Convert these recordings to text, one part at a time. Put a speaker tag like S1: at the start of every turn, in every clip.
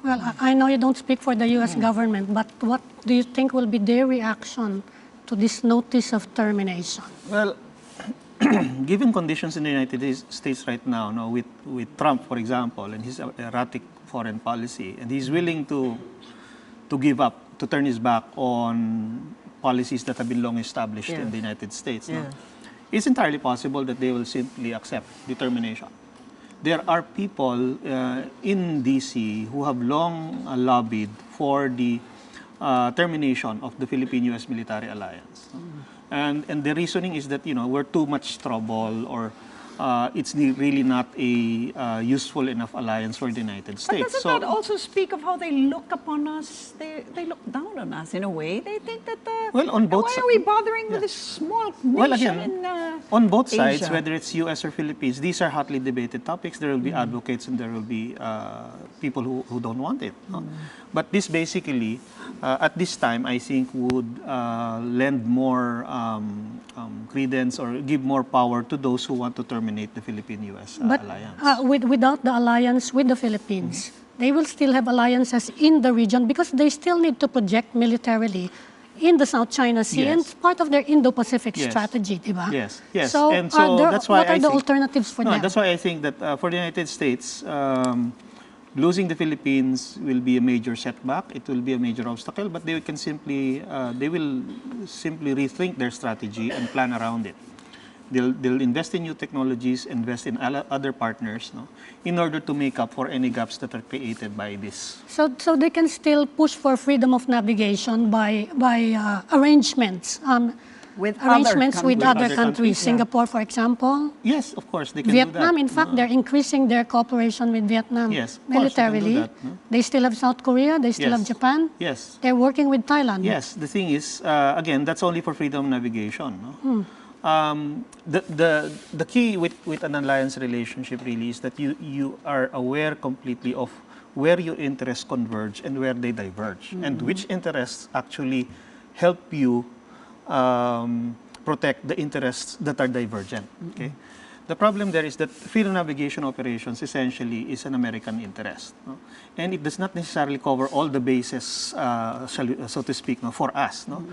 S1: Well, I know you don't speak for the U.S. government, but what do you think will be their reaction to this notice of termination?
S2: Well, given conditions in the United States right now, no, with Trump, for example, and his erratic foreign policy, and he's willing to give up, to turn his back on policies that have been long established in the United States, no? It's entirely possible that they will simply accept the termination. There are people in D.C. who have long lobbied for the termination of the Philippine-U.S. military alliance. And the reasoning is that, we're too much trouble, or it's really not a useful enough alliance for the United States.
S3: But doesn't that also speak of how they look upon us? They look down on us in a way. They think that,
S2: well, on both
S3: why are we bothering with this small nation
S2: well, again, on both sides,
S3: Asia?
S2: whether it's U.S. or Philippines, these are hotly debated topics. There will be advocates and there will be people who don't want it. No? But this basically, at this time, I think would lend more credence or give more power to those who want to terminate the Philippine-U.S. alliance.
S1: Without the alliance with the Philippines, they will still have alliances in the region because they still need to project militarily in the South China Sea, and it's part of their Indo-Pacific strategy, diba?
S2: Yes, yes.
S1: So,
S2: and so that's why
S1: what are the alternatives for them?
S2: That's why I think that for the United States, losing the Philippines will be a major setback. It will be a major obstacle, but they will simply rethink their strategy and plan around it. They'll invest in new technologies, invest in other partners, no, in order to make up for any gaps that are created by this.
S1: So they can still push for freedom of navigation by arrangements.
S3: With
S1: other countries, Singapore, for example.
S2: Yes, of course, they can
S1: Vietnam,
S2: do that.
S1: in fact, they're increasing their cooperation with Vietnam militarily.
S2: They can do that, no?
S1: They still have South Korea, they still have Japan.
S2: Yes.
S1: They're working with Thailand.
S2: Yes, the thing is, again, that's only for freedom of navigation. No? The key with an alliance relationship really is that you are aware completely of where your interests converge and where they diverge, and which interests actually help you protect the interests that are divergent. Okay, the problem there is that freedom navigation operations essentially is an American interest, no? And it does not necessarily cover all the bases, so to speak, no, for us. No,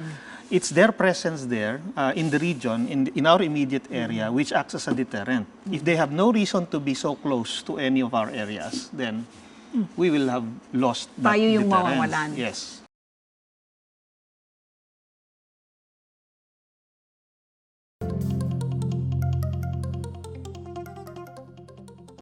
S2: it's their presence there in the region, in our immediate area, which acts as a deterrent. If they have no reason to be so close to any of our areas, then we will have lost that
S3: Tayo yung
S2: deterrence.
S3: mawawalan.
S2: Yes.